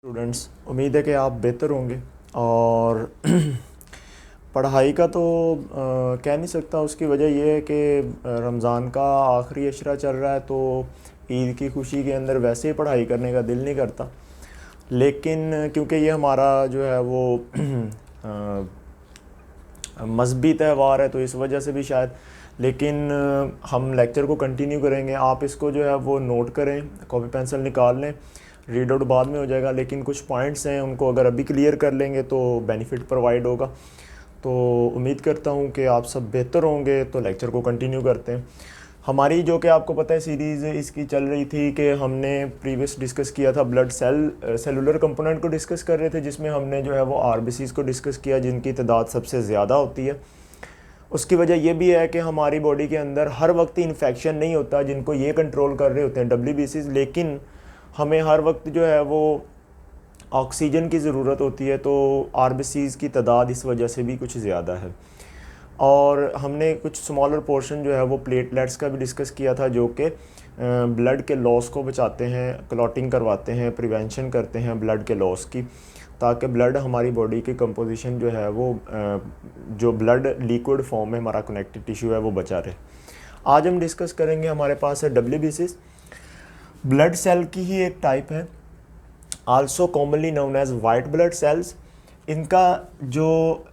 Students, उम्मीद है कि आप बेहतर होंगे। और पढ़ाई का तो कह नहीं सकता। उसकी वजह यह है कि रमज़ान का आखिरी अशरा चल रहा है, तो ईद की खुशी के अंदर वैसे ही पढ़ाई करने का दिल नहीं करता। लेकिन क्योंकि ये हमारा जो है वो मजहबी त्यौहार है, तो इस वजह से भी शायद। लेकिन हम लेक्चर को कंटिन्यू करेंगे। आप इसको जो है वो नोट करें, कॉपी पेंसिल निकाल लें। रीड आउट बाद में हो जाएगा, लेकिन कुछ पॉइंट्स हैं, उनको अगर अभी क्लियर कर लेंगे तो बेनिफिट प्रोवाइड होगा। तो उम्मीद करता हूँ कि आप सब बेहतर होंगे। तो लेक्चर को कंटिन्यू करते हैं। हमारी जो कि आपको पता है सीरीज़ इसकी चल रही थी कि हमने प्रीवियस डिस्कस किया था ब्लड सेलुलर कंपोनेंट को डिस्कस कर रहे थे, जिसमें हमने जो है वो आरबीसीज़ को डिस्कस किया, जिनकी तादाद सबसे ज़्यादा होती है। उसकी वजह यह भी है कि हमारी बॉडी के अंदर हर वक्त इन्फेक्शन नहीं होता, जिनको ये कंट्रोल कर रहे होते हैं डब्ल्यूबीसीज़। लेकिन हमें हर वक्त जो है वो ऑक्सीजन की ज़रूरत होती है, तो आरबीसीज़ की तादाद इस वजह से भी कुछ ज़्यादा है। और हमने कुछ स्मॉलर पोर्शन जो है वो प्लेटलेट्स का भी डिस्कस किया था, जो कि ब्लड के लॉस को बचाते हैं, क्लॉटिंग करवाते हैं, प्रिवेंशन करते हैं ब्लड के लॉस की, ताकि ब्लड हमारी बॉडी की कंपोजिशन जो है वो जो ब्लड लिक्विड फॉर्म में हमारा कनेक्टिव टिश्यू है वो बचा रहे। आज हम डिस्कस करेंगे, हमारे पास है डब्ल्यूबीसीज़। ब्लड सेल की ही एक टाइप है, also commonly known as white blood cells. इनका जो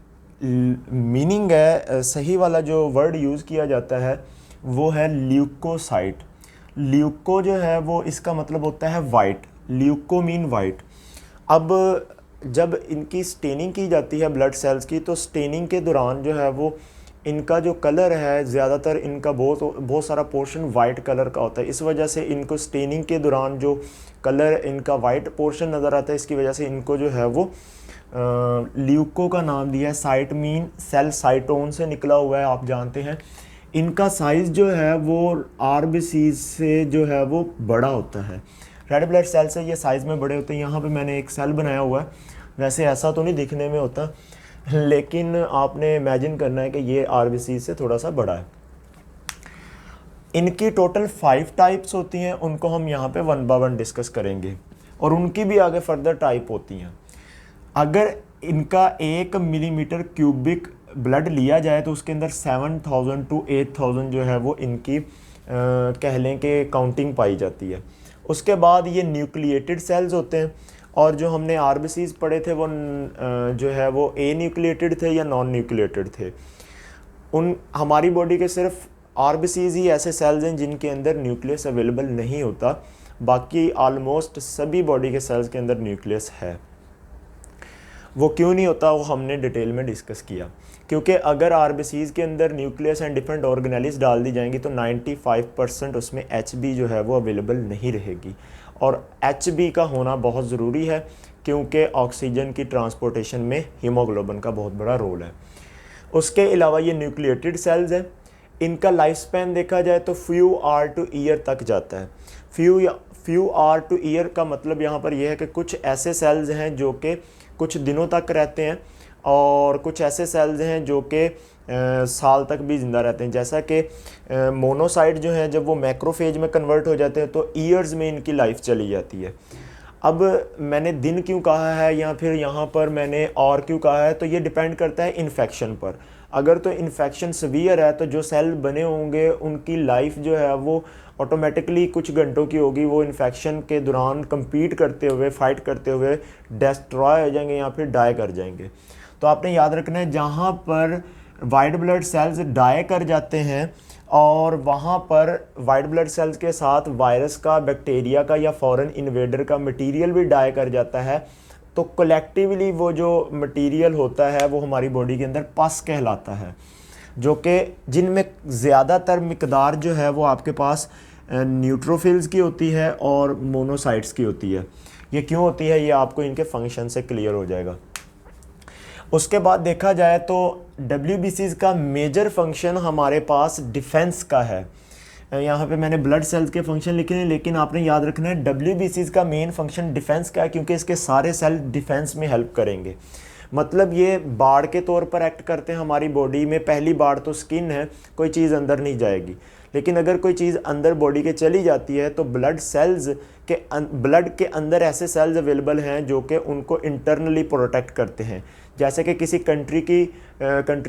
मीनिंग है, सही वाला जो वर्ड यूज़ किया जाता है वो है ल्यूकोसाइट। ल्यूको जो है वो इसका मतलब होता है वाइट, ल्यूको मीन वाइट। अब जब इनकी स्टेनिंग की जाती है ब्लड सेल्स की, तो स्टेनिंग के दौरान जो है वो इनका जो कलर है, ज़्यादातर इनका बहुत सारा पोर्शन वाइट कलर का होता है। इस वजह से इनको स्टेनिंग के दौरान जो कलर इनका वाइट पोर्शन नज़र आता है, इसकी वजह से इनको जो है वो ल्यूको का नाम दिया है। साइट मीन सेल, साइटोन से निकला हुआ है, आप जानते हैं। इनका साइज़ जो है वो आरबीसी से जो है वो बड़ा होता है, रेड ब्लड सेल से ये साइज़ में बड़े होते हैं। यहाँ पे मैंने एक सेल बनाया हुआ है, वैसे ऐसा तो नहीं दिखने में होता, लेकिन आपने इमेजिन करना है कि ये आरबीसी से थोड़ा सा बड़ा है। इनकी टोटल 5 टाइप्स होती हैं, उनको हम यहाँ पे 1 बाय 1 डिस्कस करेंगे, और उनकी भी आगे फर्दर टाइप होती हैं। अगर इनका 1 मिलीमीटर क्यूबिक ब्लड लिया जाए तो उसके अंदर 7000 to 8000 जो है वो इनकी कह लें कि काउंटिंग पाई जाती है। उसके बाद ये न्यूक्लिएटेड सेल्स होते हैं, और जो हमने आरबीसीज़ पढ़े थे वो जो है वो ए न्यूक्लिएटेड थे या नॉन न्यूक्लिएटेड थे। उन हमारी बॉडी के सिर्फ आरबीसीज़ ही ऐसे सेल्स हैं जिनके अंदर न्यूक्लियस अवेलेबल नहीं होता, बाकी आलमोस्ट सभी बॉडी के सेल्स के अंदर न्यूक्लियस है। वो क्यों नहीं होता वो हमने डिटेल में डिस्कस किया, क्योंकि अगर आरबीसीज़ के अंदर न्यूक्लियस एंड डिफरेंट ऑर्गेनेल्स डाल दी जाएंगी तो 95% उसमें एचबी जो है वो अवेलेबल नहीं रहेगी। और एचबी का होना बहुत ज़रूरी है, क्योंकि ऑक्सीजन की ट्रांसपोर्टेशन में हीमोग्लोबिन का बहुत बड़ा रोल है। उसके अलावा ये न्यूक्लिएटेड सेल्स हैं। इनका लाइफ स्पैन देखा जाए तो फ्यू आवर टू ईयर तक जाता है। फ्यू आवर टू ईयर का मतलब यहाँ पर यह है कि कुछ ऐसे सेल्स हैं जो कि कुछ दिनों तक रहते हैं, और कुछ ऐसे सेल्स हैं जो कि साल तक भी ज़िंदा रहते हैं। जैसा कि मोनोसाइट जो है, जब वो मैक्रोफेज में कन्वर्ट हो जाते हैं तो ईयर्स में इनकी लाइफ चली जाती है। अब मैंने दिन क्यों कहा है या फिर यहाँ पर मैंने और क्यों कहा है, तो ये डिपेंड करता है इन्फेक्शन पर। अगर तो इन्फेक्शन सीवियर है तो जो सेल बने होंगे उनकी लाइफ जो है वो ऑटोमेटिकली कुछ घंटों की होगी। वो इन्फेक्शन के दौरान compete करते हुए, फाइट करते हुए डिस्ट्रॉय हो जाएंगे या फिर डाई कर जाएंगे। तो आपने याद रखना है, जहाँ पर वाइट ब्लड सेल्स डाई कर जाते हैं और वहाँ पर वाइट ब्लड सेल्स के साथ वायरस का, बैक्टीरिया का या फॉरेन इन्वेडर का मटेरियल भी डाई कर जाता है, तो कलेक्टिवली वो जो मटेरियल होता है वो हमारी बॉडी के अंदर पस कहलाता है, जो कि जिनमें ज़्यादातर मिकदार जो है वो आपके पास न्यूट्रोफिल्स की होती है और मोनोसाइट्स की होती है। ये क्यों होती है ये आपको इनके फंक्शन से क्लियर हो जाएगा। उसके बाद देखा जाए तो डब्ल्यूबीसीज़ का मेजर फंक्शन हमारे पास डिफेंस का है। यहाँ पे मैंने ब्लड सेल्स के फंक्शन लिखे हैं, लेकिन आपने याद रखना है डब्ल्यूबीसीज़ का मेन फंक्शन डिफेंस का है, क्योंकि इसके सारे सेल डिफेंस में हेल्प करेंगे। मतलब ये बाड़ के तौर पर एक्ट करते हैं हमारी बॉडी में। पहली बाड़ तो स्किन है, कोई चीज़ अंदर नहीं जाएगी, लेकिन अगर कोई चीज़ अंदर बॉडी के चली जाती है तो ब्लड सेल्स ब्लड के अंदर ऐसे सेल्स अवेलेबल हैं जो कि उनको इंटरनली प्रोटेक्ट करते हैं। जैसे कि किसी कंट्री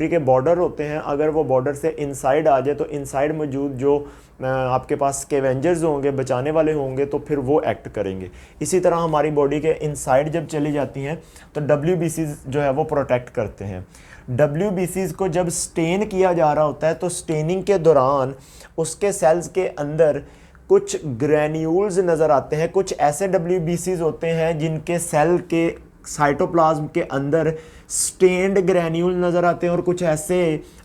के बॉर्डर होते हैं, अगर वो बॉर्डर से इनसाइड आ जाए तो इनसाइड मौजूद जो आपके पास स्कैवेंजर्स होंगे, बचाने वाले होंगे, तो फिर वो एक्ट करेंगे। इसी तरह हमारी बॉडी के इनसाइड जब चली जाती हैं तो WBCs जो है वो प्रोटेक्ट करते हैं। WBCs को जब स्टेन किया जा रहा होता है तो स्टेनिंग के दौरान उसके सेल्स के अंदर कुछ ग्रैन्यूल्स नज़र आते हैं। कुछ ऐसे WBCs होते हैं जिनके सेल के साइटोप्लाज्म के अंदर स्टेन्ड ग्रैन्यूल नज़र आते हैं, और कुछ ऐसे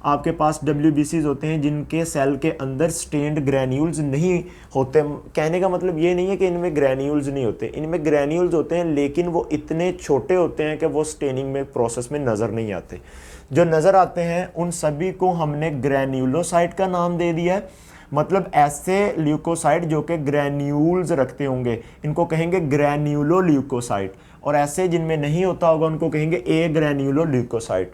आपके पास WBCs होते हैं जिनके सेल के अंदर स्टेन्ड ग्रैन्यूल्स नहीं होते। कहने का मतलब ये नहीं है कि इनमें ग्रैन्यूल्स नहीं होते, इनमें ग्रैन्यूल्स होते हैं, लेकिन वो इतने छोटे होते हैं कि वो स्टेनिंग में प्रोसेस में नज़र नहीं आते। जो नज़र आते हैं उन सभी को हमने ग्रैन्यूलोसाइट का नाम दे दिया है। मतलब ऐसे ल्यूकोसाइट जो कि ग्रैन्यूल्स रखते होंगे इनको कहेंगे ग्रैन्यूलो ल्यूकोसाइट, और ऐसे जिनमें नहीं होता होगा उनको कहेंगे ए ग्रैन्यूलो ल्यूकोसाइट।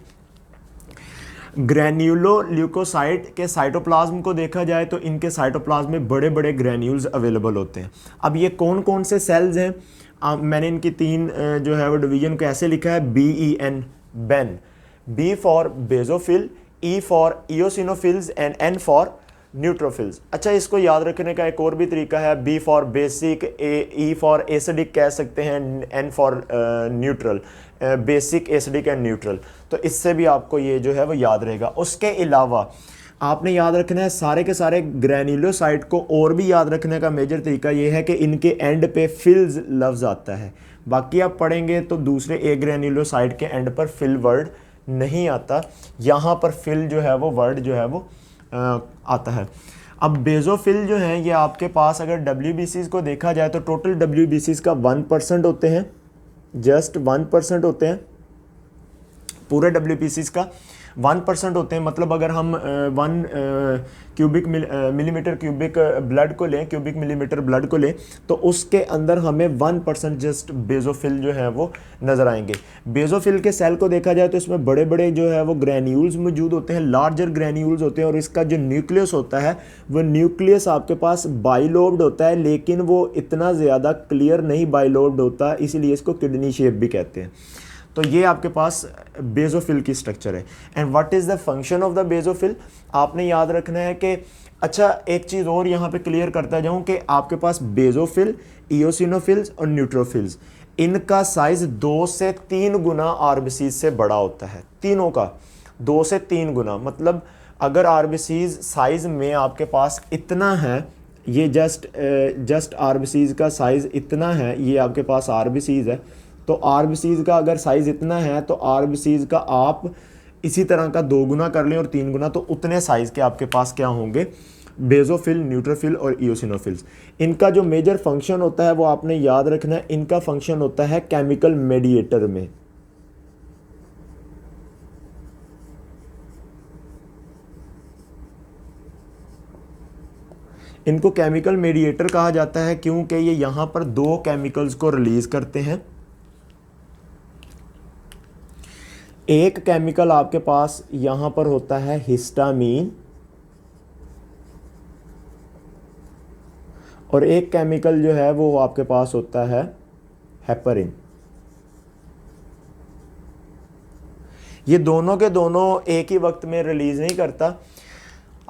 ग्रैन्यूलो ल्यूकोसाइट के साइटोप्लाज्म को देखा जाए तो इनके साइटोप्लाज्म में बड़े बड़े ग्रैन्यूल्स अवेलेबल होते हैं। अब ये कौन कौन से सेल्स हैं, मैंने इनकी तीन जो है वो डिवीजन को ऐसे लिखा है, BEN Ben, B for basophil, E for eosinophils and N for neutrophils. अच्छा, इसको याद रखने का एक और भी तरीका है, B for basic, E for acidic कह सकते हैं, N for neutral, basic, acidic and neutral. तो इससे भी आपको ये जो है वो याद रहेगा। उसके अलावा आपने याद रखना है सारे के सारे ग्रैन्युलोसाइट को, और भी याद रखने का मेजर तरीका ये है कि इनके एंड पे फिल्स लफ्ज़ आता है। बाकी आप पढ़ेंगे तो दूसरे ए ग्रैन्युलोसाइट के एंड पर फिल वर्ड नहीं आता, यहाँ पर फिल जो है वो वर्ड जो है वो आता है। अब बेजोफिल जो हैं ये आपके पास अगर WBCs को देखा जाए तो टोटल WBCs का 1% होते हैं, जस्ट 1% होते हैं। पूरे WBCs का 1% होते हैं। मतलब अगर हम 1 क्यूबिक मिलीमीटर क्यूबिक ब्लड को लें, क्यूबिक मिलीमीटर ब्लड को लें, तो उसके अंदर हमें 1% जस्ट बेजोफिल जो है वो नज़र आएंगे। बेजोफिल के सेल को देखा जाए तो इसमें बड़े बड़े जो है वो ग्रैन्यूल्स मौजूद होते हैं, लार्जर ग्रैन्यूल्स होते हैं, और इसका जो न्यूक्लियस होता है वो न्यूक्लियस आपके पास बाइलोब्ड होता है, लेकिन वो इतना ज़्यादा क्लियर नहीं बाइलोब्ड होता, इसीलिए इसको किडनी शेप भी कहते हैं। तो ये आपके पास बेजोफिल की स्ट्रक्चर है। And what is the function of the basophil, आपने याद रखना है कि अच्छा एक चीज़ और यहाँ पे क्लियर करता जाऊँ कि आपके पास बेजोफिल, इओसिनोफिल्स और न्यूट्रोफिल्स, इनका साइज़ 2 से 3 गुना RBCs से बड़ा होता है। तीनों का 2 से 3 गुना। मतलब अगर RBCs साइज़ में आपके पास इतना है, ये जस्ट RBCs का साइज़ इतना है, ये आपके पास RBCs है, तो RBCs का अगर साइज़ इतना है तो RBCs का आप इसी तरह का 2 गुना कर लें और 3 गुना, तो उतने साइज़ के आपके पास क्या होंगे, बेजोफिल, न्यूट्रोफिल और इओसिनोफिल्स। इनका जो मेजर फंक्शन होता है वो आपने याद रखना है, इनका फंक्शन होता है केमिकल मेडिएटर में। इनको केमिकल मेडिएटर कहा जाता है क्योंकि ये यहाँ पर 2 केमिकल्स को रिलीज करते हैं। एक केमिकल आपके पास यहां पर होता है हिस्टामीन, और एक केमिकल जो है वो आपके पास होता है हेपरिन। ये दोनों के दोनों एक ही वक्त में रिलीज नहीं करता।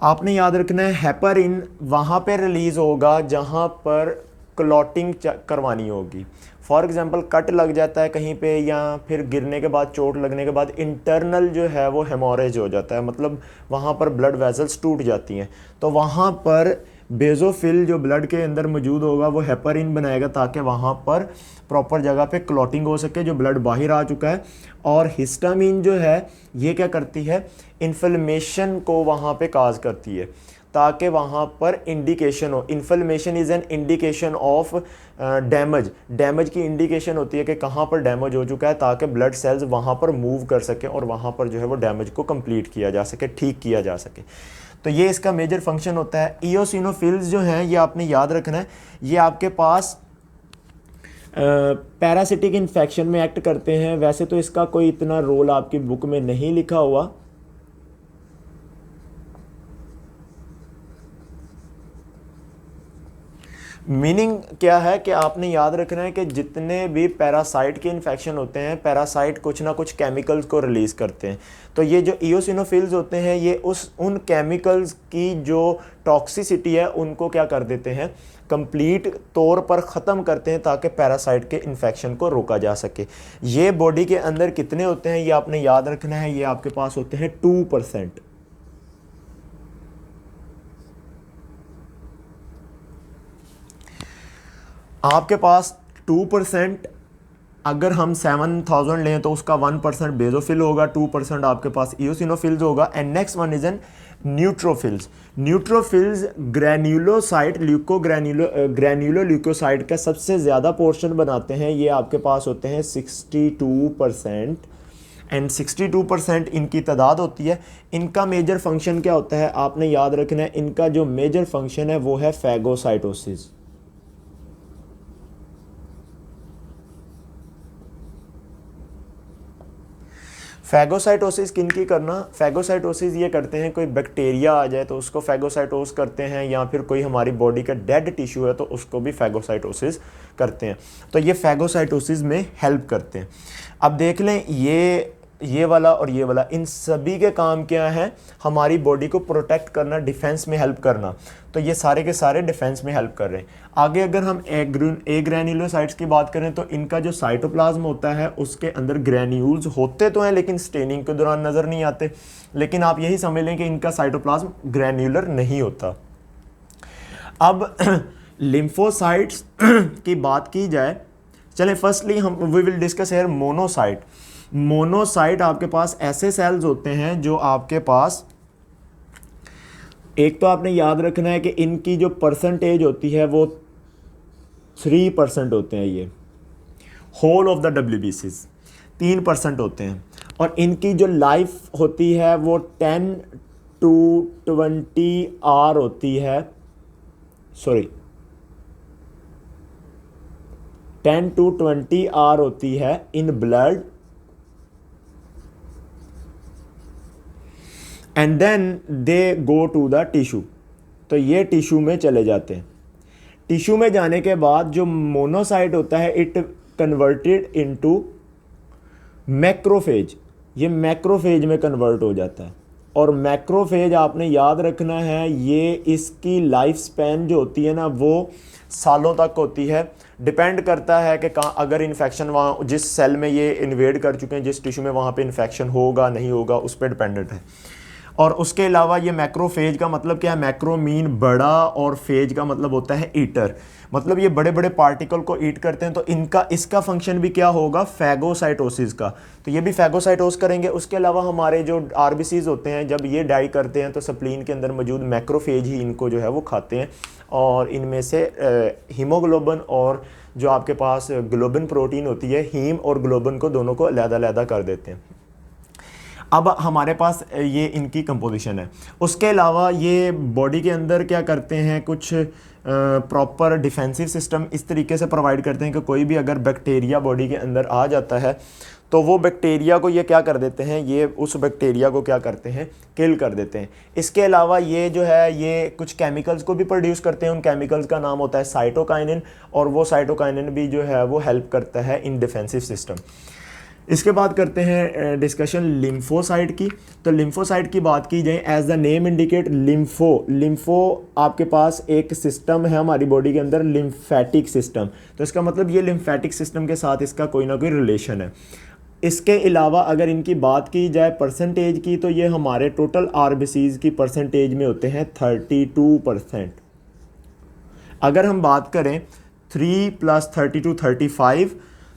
आपने याद रखना है हेपरिन वहां पे रिलीज होगा जहां पर क्लॉटिंग करवानी होगी। फॉर एग्जांपल कट लग जाता है कहीं पे, या फिर गिरने के बाद, चोट लगने के बाद इंटरनल जो है वो हेमोरेज हो जाता है, मतलब वहाँ पर ब्लड वेसल्स टूट जाती हैं, तो वहाँ पर बेजोफिल जो ब्लड के अंदर मौजूद होगा वो हेपरिन बनाएगा ताकि वहाँ पर प्रॉपर जगह पे क्लॉटिंग हो सके, जो ब्लड बाहर आ चुका है। और हिस्टामीन जो है ये क्या करती है, इन्फ्लेमेशन को वहाँ पे काज करती है ताकि वहाँ पर इंडिकेशन हो। Inflammation is an indication of damage की इंडिकेशन होती है कि कहाँ पर डैमेज हो चुका है, ताकि ब्लड सेल्स वहाँ पर मूव कर सके और वहाँ पर जो है वो डैमेज को कंप्लीट किया जा सके, ठीक किया जा सके। तो ये इसका मेजर फंक्शन होता है। इओसिनोफिल्स जो हैं ये आपने याद रखना है, ये आपके पास पैरासिटिक इन्फेक्शन में एक्ट करते हैं। वैसे तो इसका कोई इतना रोल आपकी बुक में नहीं लिखा हुआ, मीनिंग क्या है कि आपने याद रखना है कि जितने भी पैरासाइट के इन्फेक्शन होते हैं, पैरासाइट कुछ ना कुछ केमिकल्स को रिलीज़ करते हैं। तो ये जो इयोसिनोफिल्स होते हैं ये उन केमिकल्स की जो टॉक्सिसिटी है उनको क्या कर देते हैं, कंप्लीट तौर पर ख़त्म करते हैं ताकि पैरासाइट के इन्फेक्शन को रोका जा सके। ये बॉडी के अंदर कितने होते हैं ये आपने याद रखना है, ये आपके पास होते हैं 2%। आपके पास 2%, अगर हम 7000 लें तो उसका 1% बेजोफिल होगा, 2% आपके पास इयोसिनोफिल्स होगा। And next one is an neutrophils. Neutrophils granulocyte granulo leukocyte का सबसे ज़्यादा पोर्शन बनाते हैं, ये आपके पास होते हैं 62%। एंड 62% इनकी तादाद होती है। इनका मेजर फंक्शन क्या होता है आपने याद रखना है, इनका जो मेजर फंक्शन है वो है फैगोसाइटोसिस। फैगोसाइटोसिस किन की करना, फैगोसाइटोसिस ये करते हैं कोई बैक्टीरिया आ जाए तो उसको फैगोसाइटोस करते हैं, या फिर कोई हमारी बॉडी का डेड टिश्यू है तो उसको भी फैगोसाइटोसिस करते हैं। तो ये फैगोसाइटोसिस में हेल्प करते हैं। अब देख लें ये वाला और ये वाला, इन सभी के काम क्या है, हमारी बॉडी को प्रोटेक्ट करना, डिफेंस में हेल्प करना। तो ये सारे के सारे डिफेंस में हेल्प कर रहे हैं। आगे अगर हम ए ग्रैन्युलोसाइट्स की बात करें तो इनका जो साइटोप्लाज्म होता है उसके अंदर ग्रैन्यूल्स होते तो हैं लेकिन स्टेनिंग के दौरान नज़र नहीं आते। लेकिन आप यही समझ लें कि इनका साइटोप्लाज्म ग्रैन्युलर नहीं होता। अब लिम्फोसाइट्स की बात की जाए, चलें फर्स्टली हम we will discuss here monocyte. Monocyte आपके पास ऐसे सेल्स होते हैं जो आपके पास, एक तो आपने याद रखना है कि इनकी जो परसेंटेज होती है वो 3% होते हैं, ये होल ऑफ द WBCs 3% होते हैं। और इनकी जो लाइफ होती है वो 10 to 20 आवर होती है, 10 to 20 आवर होती है in blood, and then they go to the tissue. तो ये टिश्यू में चले जाते हैं। टिश्यू में जाने के बाद जो मोनोसाइट होता है इट कन्वर्टेड इनटू मैक्रोफेज, ये मैक्रोफेज में कन्वर्ट हो जाता है। और मैक्रोफेज आपने याद रखना है, ये इसकी लाइफ स्पैन जो होती है ना वो सालों तक होती है। डिपेंड करता है कि कहाँ अगर इन्फेक्शन वहाँ जिस सेल में ये इन्वेड कर चुके हैं, जिस टिश्यू में, वहाँ पे इन्फेक्शन होगा नहीं होगा उस पर डिपेंडेंट है। और उसके अलावा ये मैक्रोफेज का मतलब क्या है, मैक्रो मीन बड़ा और फेज का मतलब होता है ईटर, मतलब ये बड़े बड़े पार्टिकल को ईट करते हैं। तो इसका फंक्शन भी क्या होगा, फैगोसाइटोसिस का। तो ये भी फैगोसाइटोस करेंगे। उसके अलावा हमारे जो आरबीसीज होते हैं जब ये डाई करते हैं तो स्प्लीन के अंदर मौजूद मैक्रोफेज ही इनको जो है वो खाते हैं, और इनमें से हीमोग्लोबिन और जो आपके पास ग्लोबिन प्रोटीन होती है, हीम और ग्लोबिन को दोनों को अलग-अलग कर देते हैं। अब हमारे पास ये इनकी कंपोजिशन है। उसके अलावा ये बॉडी के अंदर क्या करते हैं, कुछ प्रॉपर डिफेंसिव सिस्टम इस तरीके से प्रोवाइड करते हैं कि कोई भी अगर बैक्टीरिया बॉडी के अंदर आ जाता है तो वो बैक्टीरिया को ये क्या कर देते हैं, ये उस बैक्टीरिया को क्या करते हैं, किल कर देते हैं। इसके अलावा ये जो है ये कुछ केमिकल्स को भी प्रोड्यूस करते हैं। उन केमिकल्स का नाम होता है साइटोकाइनिन, और वो साइटोकाइनिन भी जो है वो हेल्प करता है इन डिफेंसिव सिस्टम। इसके बाद करते हैं डिस्कशन लिम्फोसाइट की। तो लिम्फोसाइट की बात की जाए, as the name indicate, lympho आपके पास एक सिस्टम है हमारी बॉडी के अंदर, लिम्फेटिक सिस्टम। तो इसका मतलब ये लिम्फेटिक सिस्टम के साथ इसका कोई ना कोई रिलेशन है। इसके अलावा अगर इनकी बात की जाए परसेंटेज की, तो ये हमारे टोटल आरबीसीज की परसेंटेज में होते हैं 32%। अगर हम बात करें 3 + 32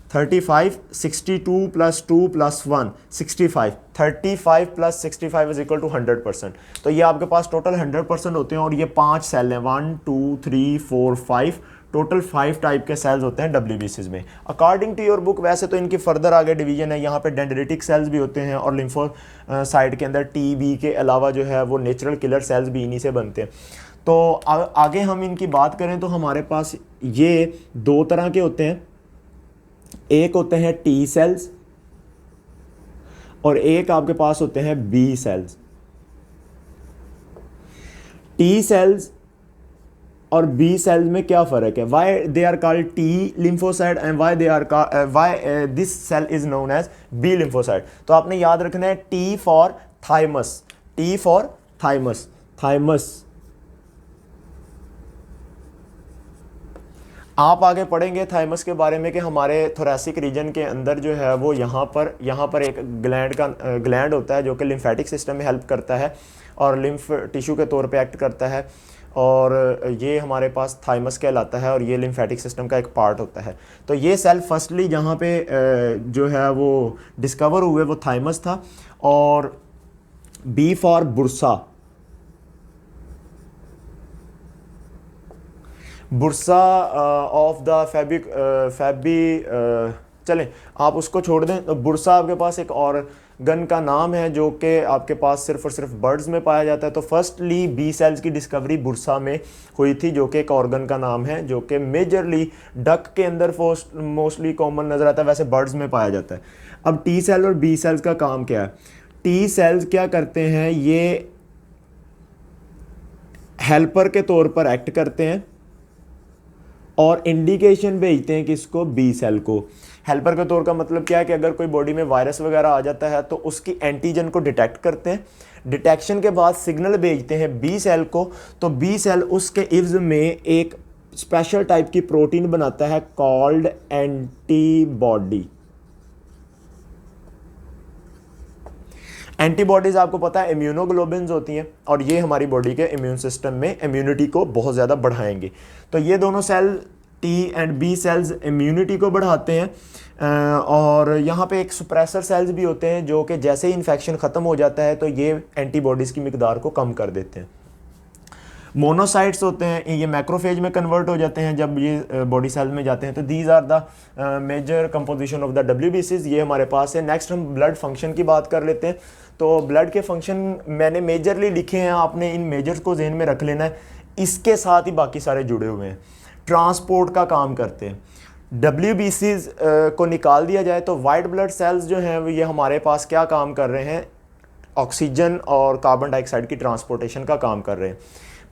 35, 62 + 2 + 1 65, 35 + 65 इज इक्वल टू 100%। तो ये आपके पास टोटल 100% होते हैं। और ये 5 सेल हैं, 1 2 3 4 5, टोटल 5 टाइप के सेल्स होते हैं WBCs में। अकॉर्डिंग टू योर बुक वैसे तो इनकी फर्दर आगे डिवीजन है, यहाँ पे डेंड्रिटिक सेल्स भी होते हैं, और लिम्फोसाइट के अंदर TB के अलावा जो है वो नेचुरल किलर सेल्स भी इन्हीं से बनते हैं। तो आगे हम इनकी बात करें तो हमारे पास ये 2 तरह के होते हैं, एक होते हैं T सेल्स और एक आपके पास होते हैं B सेल्स। T सेल्स और बी सेल्स में क्या फ़र्क है, why they are called T lymphocyte and why they are why this cell is known as B lymphocyte. तो आपने याद रखना है T for thymus, T for thymus, thymus. आप आगे पढ़ेंगे थाइमस के बारे में कि हमारे थोरेसिक रीजन के अंदर जो है वो यहाँ पर एक ग्लैंड होता है जो कि लिम्फेटिक सिस्टम में हेल्प करता है और लिम्फ टिश्यू के तौर पे एक्ट करता है, और ये हमारे पास थाइमस कहलाता है और ये लिम्फेटिक सिस्टम का एक पार्ट होता है। तो ये सेल फर्स्टली जहाँ पे जो है वो डिस्कवर हुए वो थाइमस था। और B for bursa, bursa of the चलें आप उसको छोड़ दें। तो बुरसा आपके पास एक ऑर्गन का नाम है जो कि आपके पास सिर्फ और सिर्फ बर्ड्स में पाया जाता है। तो फर्स्टली बी सेल्स की डिस्कवरी बुरसा में हुई थी जो कि एक ऑर्गन का नाम है जो कि मेजरली डक के अंदर मोस्टली कॉमन नज़र आता है, वैसे बर्ड्स में पाया जाता है। अब टी सेल और बी सेल्स का काम क्या है, टी सेल्स क्या करते हैं, ये हेल्पर के तौर पर एक्ट करते हैं और इंडिकेशन भेजते हैं किसको, बी सेल को। हेल्पर के तौर का मतलब क्या है कि अगर कोई बॉडी में वायरस वगैरह आ जाता है तो उसकी एंटीजन को डिटेक्ट करते हैं, डिटेक्शन के बाद सिग्नल भेजते हैं बी सेल को, तो बी सेल उसके इव्ज में एक स्पेशल टाइप की प्रोटीन बनाता है कॉल्ड एंटीबॉडी। एंटीबॉडीज़ आपको पता है इम्यूनोग्लोबिन्स होती हैं और ये हमारी बॉडी के इम्यून सिस्टम में इम्यूनिटी को बहुत ज़्यादा बढ़ाएंगे। तो ये दोनों cell T and B cells immunity को बढ़ाते हैं और यहाँ पे एक सुप्रेसर सेल्स भी होते हैं जो कि जैसे ही इन्फेक्शन ख़त्म हो जाता है तो ये एंटीबॉडीज़ की मिकदार को कम कर देते हैं। मोनोसाइट्स होते हैं, ये मैक्रोफेज में कन्वर्ट हो जाते हैं जब ये बॉडी सेल में जाते हैं। तो these are the major composition of the WBCs, ये हमारे पास है। नेक्स्ट हम ब्लड फंक्शन की बात कर लेते हैं। तो ब्लड के फंक्शन मैंने मेजरली लिखे हैं, आपने इन मेजर्स को जहन में रख लेना है, इसके साथ ही बाकी सारे जुड़े हुए हैं। ट्रांसपोर्ट का काम करते हैं। WBCs को निकाल दिया जाए तो वाइट ब्लड सेल्स जो हैं ये हमारे पास क्या काम कर रहे हैं, ऑक्सीजन और कार्बन डाइऑक्साइड की ट्रांसपोर्टेशन का काम कर रहे हैं।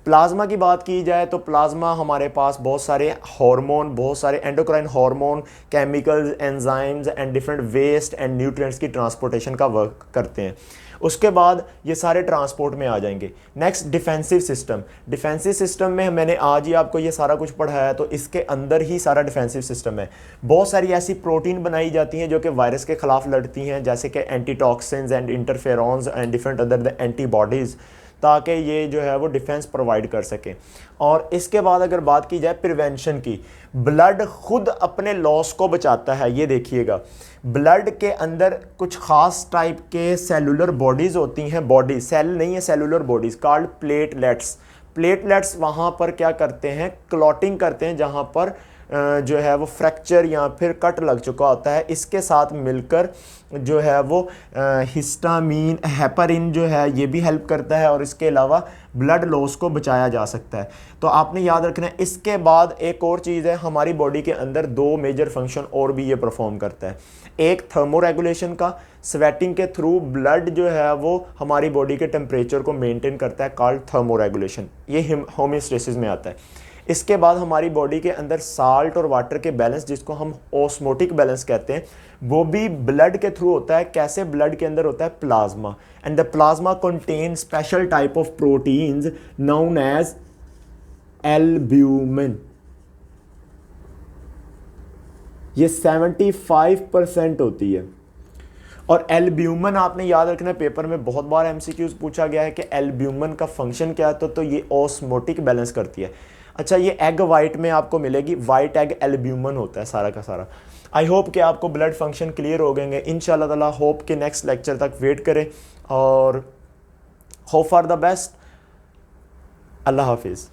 प्लाज्मा की बात की जाए तो प्लाज्मा हमारे पास बहुत सारे हार्मोन, बहुत सारे endocrine hormone, chemicals, enzymes and different waste and nutrients की ट्रांसपोर्टेशन का वर्क करते हैं। उसके बाद ये सारे ट्रांसपोर्ट में आ जाएंगे। Next defensive system. Defensive system में मैंने आज ही आपको ये सारा कुछ पढ़ाया, तो इसके अंदर ही सारा डिफेंसिव सिस्टम है। बहुत सारी ऐसी प्रोटीन बनाई जाती हैं जो कि वायरस के खिलाफ लड़ती हैं, जैसे कि antitoxins and interferons and different other the antibodies, ताकि ये जो है वो डिफेंस प्रोवाइड कर सकें। और इसके बाद अगर बात की जाए प्रिवेंशन की, ब्लड खुद अपने लॉस को बचाता है। ये देखिएगा, ब्लड के अंदर कुछ ख़ास टाइप के सेलुलर बॉडीज़ होती हैं, बॉडी सेल नहीं है, cellular bodies called platelets. Platelets वहाँ पर क्या करते हैं, क्लॉटिंग करते हैं, जहाँ पर जो है वो फ्रैक्चर या फिर कट लग चुका होता है, इसके साथ मिलकर जो है वो हिस्टामीन, हेपारिन जो है ये भी हेल्प करता है और इसके अलावा ब्लड लॉस को बचाया जा सकता है। तो आपने याद रखना है। इसके बाद एक और चीज़ है, हमारी बॉडी के अंदर दो मेजर फंक्शन और भी ये परफॉर्म करता है। एक थर्मो रेगुलेशन का, स्वेटिंग के थ्रू ब्लड जो है वो हमारी बॉडी के टेम्परेचर को मेंटेन करता है, कॉल्ड थर्मो रेगुलेशन, ये होमियोस्टेसिस में आता है। इसके बाद हमारी बॉडी के अंदर साल्ट और वाटर के बैलेंस, जिसको हम ऑस्मोटिक बैलेंस कहते हैं, वो भी ब्लड के थ्रू होता है। कैसे, ब्लड के अंदर होता है plasma, and the plasma contain special type of proteins known as albumin. ये 75% होती है। और एल्ब्यूमिन आपने याद रखना, पेपर में बहुत बार MCQs पूछा गया है कि एल्ब्यूमिन का फंक्शन क्या है, तो ये ऑस्मोटिक बैलेंस करती है। अच्छा, ये एग वाइट में आपको मिलेगी, वाइट एग एल्ब्यूमिन होता है सारा का सारा। आई होप कि आपको ब्लड फंक्शन क्लियर हो गएंगे इंशाल्लाह ताला। होप कि नेक्स्ट लेक्चर तक वेट करें और होप फॉर द बेस्ट। अल्लाह हाफिज़।